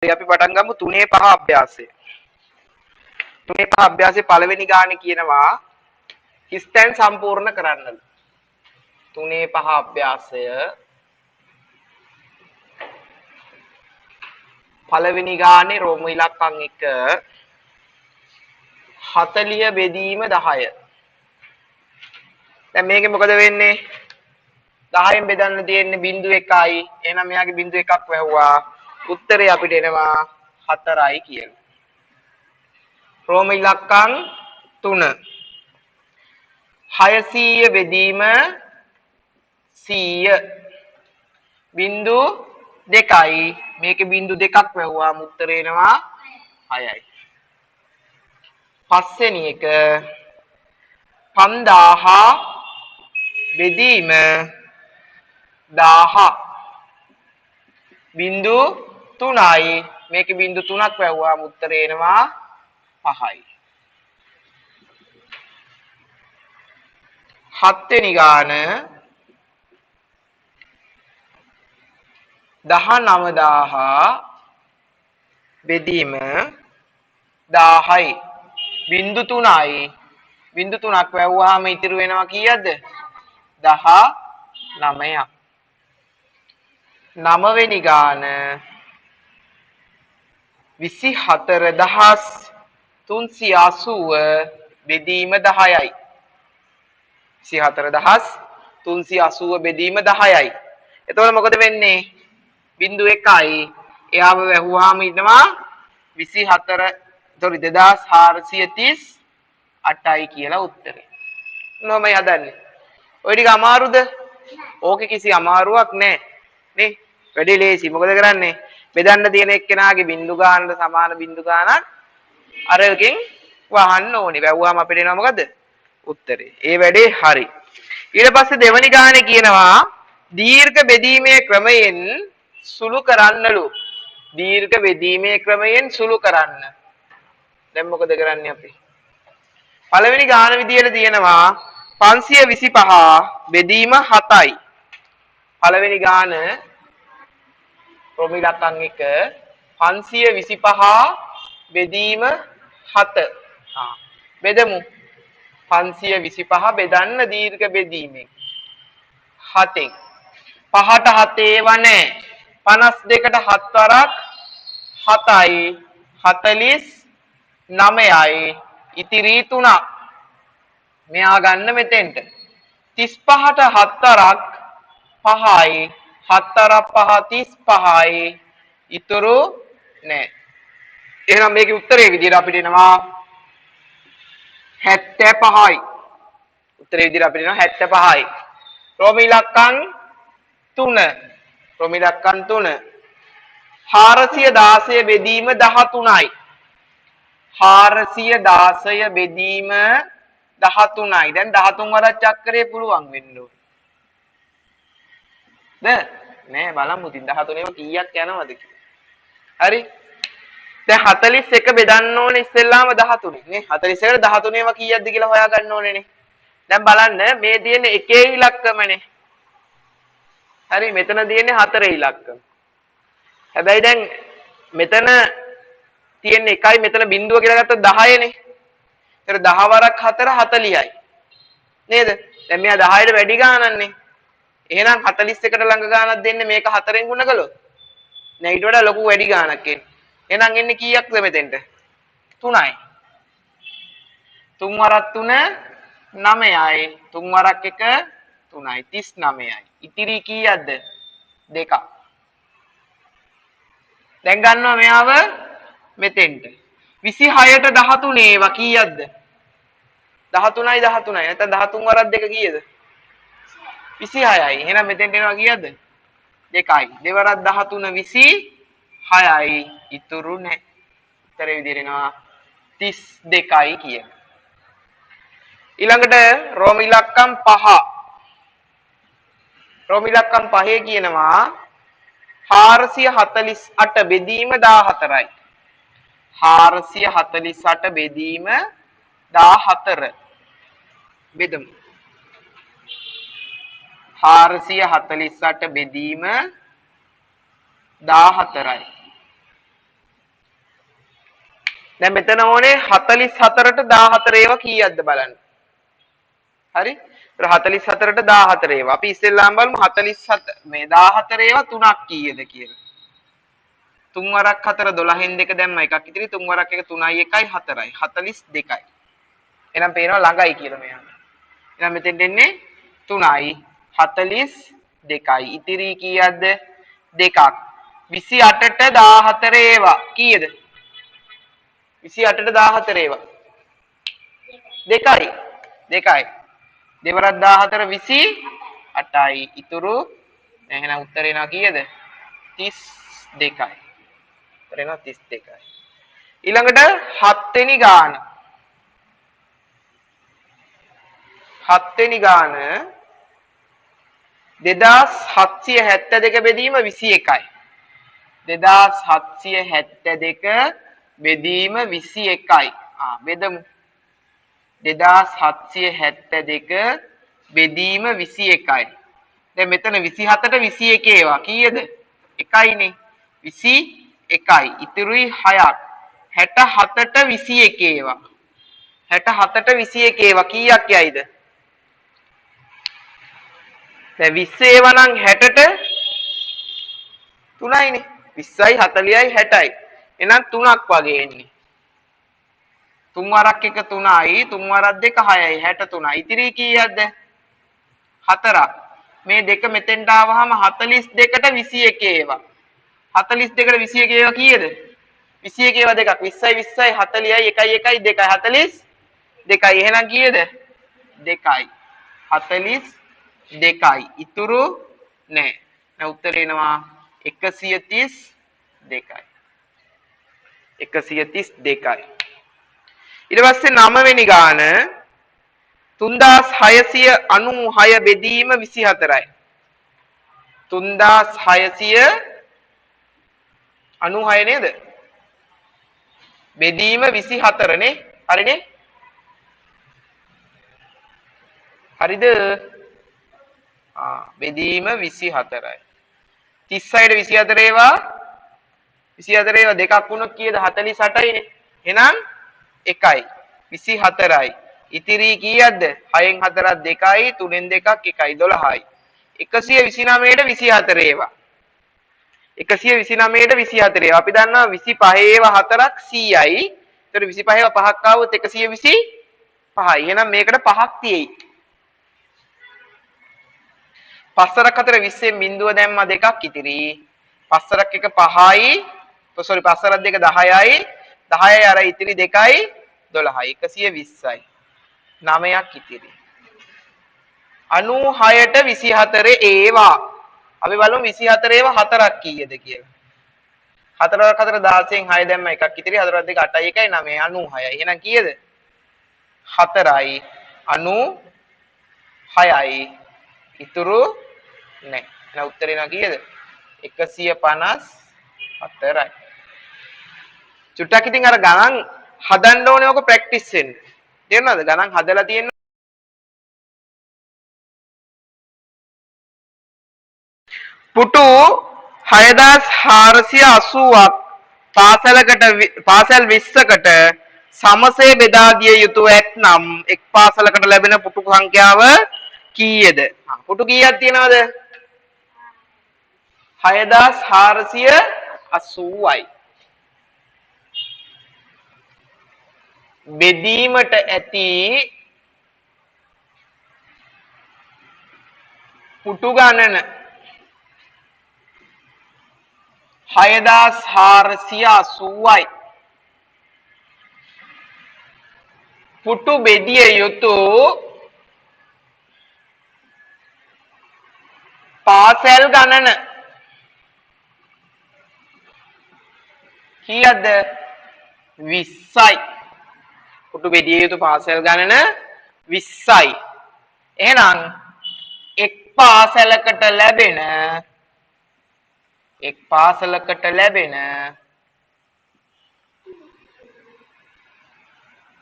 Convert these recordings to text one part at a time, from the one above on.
අපි පටන් ගමු 3 5 අභ්‍යාසය. 3 5 අභ්‍යාසයේ පළවෙනි ගානේ කියනවා හිස්තැන් සම්පූර්ණ කරන්න. 3 5 අභ්‍යාසය පළවෙනි ගානේ රෝම ඉලක්කම් 1 40 බෙදීම 10. දැන් මේකේ මොකද වෙන්නේ? 10න් බෙදන්න තියෙන්නේ බිංදු 1යි. එහෙනම් මෙයාගේ බිංදු 1ක් වැහුවා. උත්තරේ අපිට එනවා 4යි කියලා. රෝම ඉලක්කම් 3 600 බෙදීම 100 බිංදු 2යි. මේකේ බිංදු 2ක් වැහුවා. උත්තරේ එනවා 6යි. පස්වෙනි එක 5000 බෙදීම 1000 බිංදු 3යි. මේකේ බිංදු 3ක් වැහුවා. උත්තරේ එනවා 5යි. හත්වෙනි ගාන 19000 බෙදීම 1000යි. බිංදු 3යි. බිංදු 3ක් වැහුවාම ඉතිරි වෙනවා කීයද? 19ක්. 9 වෙනි ගාන 24380 බෙදීම 10යි. 24380 බෙදීම 10යි. එතකොට මොකද වෙන්නේ? බිංදු 1යි. එයාව වැහුවාම ඉන්නවා 2438යි කියලා උත්තරේ. මොනවමයි හදන්නේ? ඔය ටික අමාරුද? ඕකේ කිසි අමාරුවක් නැහැ. නේ? වැඩි ලේසි. මොකද කරන්නේ? බෙදන්න තියෙන එක්කෙනාගේ බිංදු ගානට සමාන බිංදු ගානක් අරකින් වහන්න ඕනේ. වැහුවාම අපිට එනවා මොකද? උත්තරේ. ඒ වැඩේ හරි. ඊට පස්සේ දෙවනි ගානේ කියනවා දීර්ඝ බෙදීමේ ක්‍රමයෙන් සුළු කරන්නලු. දීර්ඝ බෙදීමේ ක්‍රමයෙන් සුළු කරන්න. දැන් මොකද කරන්නේ අපි? පළවෙනි ගාන විදියට තියෙනවා 525 බෙදීම 7යි. පළවෙනි ගාන ප්‍රොමිලක්කම් 1 525 බෙදීම 7. බෙදමු. 525 බෙදන්න දීර්ඝ බෙදීමෙන් 7න් 5ට 7 ඒව නැහැ. 52ට 7 වරක් 7යි 49යි ඉතිරි 3ක්. මෙයා ගන්න මෙතෙන්ට 35ට 7 වරක් 5යි 7 වරක් 5 35යි ඉතුරු නැහැ. එහෙනම් මේකේ උත්තරේ විදිහට අපිට එනවා 75යි. උත්තරේ විදිහට අපිට එනවා 75යි. රෝම ඉලක්කම් 3. රෝම ඉලක්කම් 3 416 බෙදීම 13යි. 416 බෙදීම 13යි. දැන් 13 වරක් චක්‍රේ පුළුවන් වෙන්න ඕන. නෑ බලමු ඉතින් 13 කීයක් යනවද කියලා. හරි. දැන් 41 බෙදන්න ඕනේ ඉස්සෙල්ලාම 13 නේ. 41ට 13ම කීයක්ද කියලා හොයාගන්න ඕනේනේ. දැන් බලන්න මේ තියෙන එකේ ඉලක්කමනේ. හරි මෙතන තියෙන්නේ 4 ඉලක්කම. හැබැයි දැන් මෙතන තියෙන එකයි මෙතන බිංදුව කියලා ගත්තොත් 10නේ. ඒතර 10 වරක් 4 40යි. නේද? දැන් මෙයා 10ට වැඩි ගානක්නේ. එහෙනම් 41ට ළඟ ගානක් දෙන්නේ මේක 4ෙන් ගුණ කළොත්. නෑ ඊට වඩා ලොකු වැඩි ගානක් එන්නේ. එහෙනම් එන්නේ කීයක්ද මෙතෙන්ට? 3යි. 3 වරක් 3 9යි. 3 වරක් 1 3යි 39යි. ඉතිරි කීයක්ද? 2ක්. දැන් ගන්නවා මෙයාව මෙතෙන්ට. 26ට 13 ඒවා කීයක්ද? 13යි 13යි. නැත්නම් 13 වරක් 2 කීයද? 26යි. එහෙනම් මෙතෙන්ට එනවා කීයද? 2යි. 2 වරක් 13 26යි. ඉතුරු නැහැ. උත්තරේ විදිහට එනවා 32යි කියන. ඊළඟට රෝම ඉලක්කම් 5. රෝම ඉලක්කම් 5 කියනවා 448 බෙදීම 14යි. 448 බෙදීම 14. බෙදමු. 448 බෙදීම 14යි. දැන් මෙතන ඕනේ 44ට 14 ඒවා කීයක්ද බලන්න. හරි? ඒතර 44ට 14 ඒවා. අපි ඉස්සෙල්ලාම බලමු 47 මේ 14 ඒවා 3ක් කීයද කියලා. 3 වරක් 4 12න් 2 දැම්ම එකක් ඉතිරි 3 වරක් 1 3යි 1යි 4යි 42යි. එහෙනම් පේනවා ළඟයි කියලා මෙයා. එහෙනම් මෙතෙන්ට එන්නේ 3යි 42යි. ඉතිරි කීයක්ද? දෙකක්. 28ට 14 ඒවා කීයද? 28ට 14 ඒවා. දෙකයි. දෙකයි. දෙවරක් 14 28යි. ඉතුරු එහෙනම් උත්තර එනවා කීයද? 32යි. උත්තර එනවා 32යි. ඊළඟට 7 වෙනි ගාන. 7 වෙනි ගාන 2772 බෙදීම 21යි. 2772 බෙදීම 21යි. බෙදමු. 2772 බෙදීම 21යි. දැන් මෙතන 27ට 21 ඒවා කීයද? 1යිනේ. 21යි. ඉතුරුයි 6ක්. 67ට 21 ඒවා. 67ට 21 ඒවා කීයක් යයිද? දැන් 20 ඒවා නම් 60ට 3යිනේ. 20යි 40යි 60යි. එහෙනම් 3ක් වගේ එන්නේ. 3 වරක් 1 3යි 3 වරක් 2 6යි 63යි. ඉතිරි කීයක්ද? 4ක්. මේ දෙක මෙතෙන්ට ආවහම 42ට 21 ඒවා. 42ට 21 ඒවා කීයද? 21 ඒවා දෙකක්. 20යි 20යි 40යි 1යි 1යි 2යි 42යි. එහෙනම් කීයද? 2යි. 42යි. ඉතුරු නෑ. දැන් උත්තරේ එනවා 132යි. 132යි. ඊට පස්සේ 9 වෙනි ගාන 3696 බෙදීම 24යි. 3696 නේද? බෙදීම 24 නේ. හරිනේ? හරිද? බෙදීම 24යි. 36ට 24 ඒවා 24 ඒවා දෙකක් වුණොත් කීයද? 48යිනේ. එහෙනම් 1යි 24යි. ඉතිරි කීයක්ද? 6න් 4ක් 2යි 3න් 2ක් 1යි 12යි. 129ට 24 ඒවා. 129ට 24 ඒවා. අපි දන්නවා 25 ඒවා 4ක් 100යි. ඒතර 25 ඒවා 5ක් ආවොත් 125යි. එහෙනම් මේකට 5ක් තියෙයි. 5 4ක් 4 20න් බිඳුව දැම්මා දෙකක් ඉතිරි. 5 4ක් 1 5යි. sorry 5 4ක් 2 10යි. 10යි අර ඉතිරි 2යි 12යි 120යි 9ක් ඉතිරි 96ට 24 ඒවා අපි බලමු 24 ඒවා 4ක් කීයද කියලා 4 4 16න් 6 දැම්ම එකක් ඉතිරි 4 2 8යි 1යි 9යි 96යි එහෙනම් කීයද 4යි 96යි ඉතුරු නැහැ එහෙනම් උත්තරේ නා කීයද 154යි චුට්ටක් ඉතින් අර ගණන් හදන්න ඕනේ ඔක ප්‍රැක්ටිස් වෙන්න. තේරුණාද? ගණන් හදලා තියෙන පුටු 6480ක් පාසල් 20කට සමසේ බෙදා දිය යුතුව ඇතනම් එක් පාසලකට ලැබෙන පුටු සංඛ්‍යාව කීයද? පුටු කීයක් තියෙනවද? 6480යි. බෙදීමට ඇති පුටු ගණන 6480යි. පුටු බෙදිය යුතු පාසල් ගණන කීයද? 20යි. පුටු බෙදිය යුතු පාසල් ගණන 20යි. එහෙනම් එක් පාසලකට ලැබෙන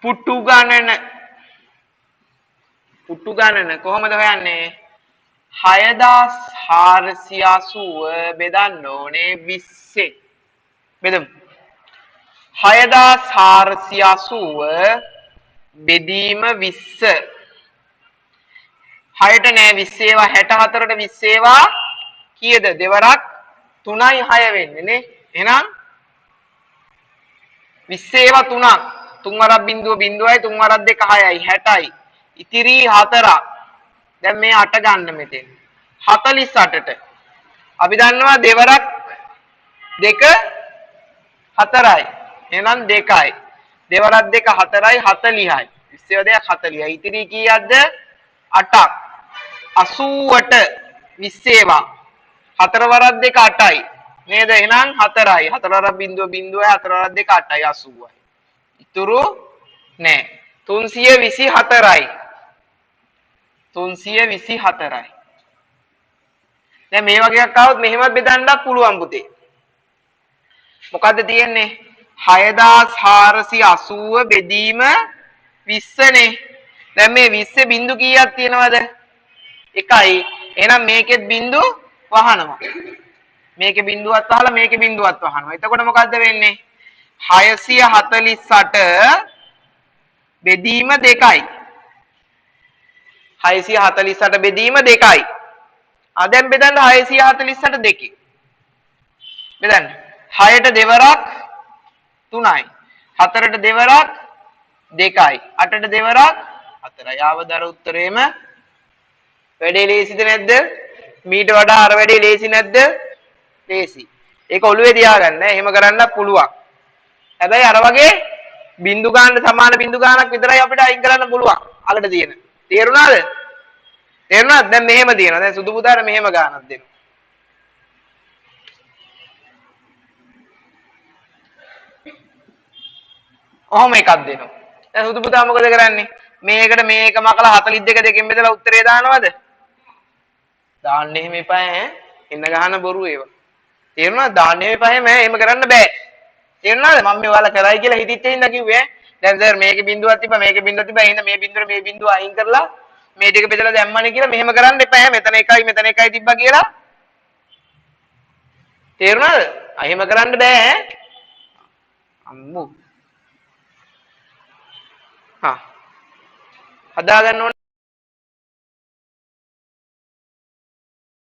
පුටු ගණන කොහොමද හොයන්නේ? 6480 බෙදන්න ඕනේ 20ෙන්. බෙදමු. 6480 බෙදීම 20 6ට නෑ 20 ඒවා 64ට 20 ඒවා කීයද දෙවරක් 3යි 6 වෙන්නේ නේ එහෙනම් 20 ඒවා 3ක් 3 වරක් බිංදුව බිංදුවයි 3 වරක් 2 6යි 60යි ඉතිරි 4ක් දැන් මේ 8 ගන්න මෙතෙන් 48ට අපි දන්නවා දෙවරක් 2 4යි එහෙනම් 2යි දෙවරක් 2 4යි 40යි 20 දෙයක් 40යි ඉතිරි කීයක්ද 8ක් 80ට 20 ඒවා 4 වරක් 2 8යි නේද එහෙනම් 4යි 4 වරක් බිංදුව බිංදුවයි 4 වරක් 2 8යි 80යි ඉතුරු නෑ 324යි 324යි දැන් මේ වගේ එකක් આવොත් මෙහෙම බෙදන්නත් පුළුවන් පුතේ මොකද්ද තියෙන්නේ 6480 බෙදීම 20 නේ දැන් මේ 20 බිංදු කීයක් තියෙනවද 1යි එහෙනම් මේකෙත් බිංදු වහනවා මේකේ බිංදුවත් වහලා මේකේ බිංදුවත් වහනවා එතකොට මොකද්ද වෙන්නේ 648 බෙදීම 2යි 648 බෙදීම 2යි දැන් බෙදන්න 648 දෙකේ බෙදන්න 6ට දෙවරක් 3යි 4ට දෙවරක් 2යි 8ට දෙවරක් 4යි ආවදර උත්තරේම වැඩේ ලේසිද නැද්ද මීට වඩා අර වැඩේ ලේසි නැද්ද ලේසි ඒක ඔළුවේ තියාගන්න එහෙම කරන්නත් පුළුවන් හැබැයි අර වගේ බිංදු ගන්න සමාන බිංදු ගන්නක් විතරයි අපිට අයින් කරන්න පුළුවන් අකට තියෙන තේරුණාද තේරුණාද දැන් මෙහෙම තියෙනවා දැන් සුදු පුතාට මෙහෙම ගන්නක් දෙනවා ඔහොම එකක් දෙනවා දැන් සුදු පුතා මොකද කරන්නේ මේකට මේක මකලා 42 දෙකෙන් බෙදලා උත්තරේ දානවද දාන්න එහෙම එපා ඈ එන්න ගහන බොරු ඒවා තේරුණාද දාන්න එපා එහෙම කරන්න බෑ තේරුණාද මම මේ ඔයාලා කරයි කියලා හිතිච්ච හින්දා කිව්වේ දැන් සර් මේකේ බිංදුවක් තිබ්බා මේකේ බිංදුවක් තිබ්බා එහෙනම් මේ බිංදුවට මේ බිංදුව අයින් කරලා මේ දෙක බෙදලා දැම්මනේ කියලා මෙහෙම කරන්න එපා මෙතන එකයි තිබ්බා කියලා තේරුණාද එහෙම කරන්න බෑ අම්මෝ හදා ගන්න ඕනේ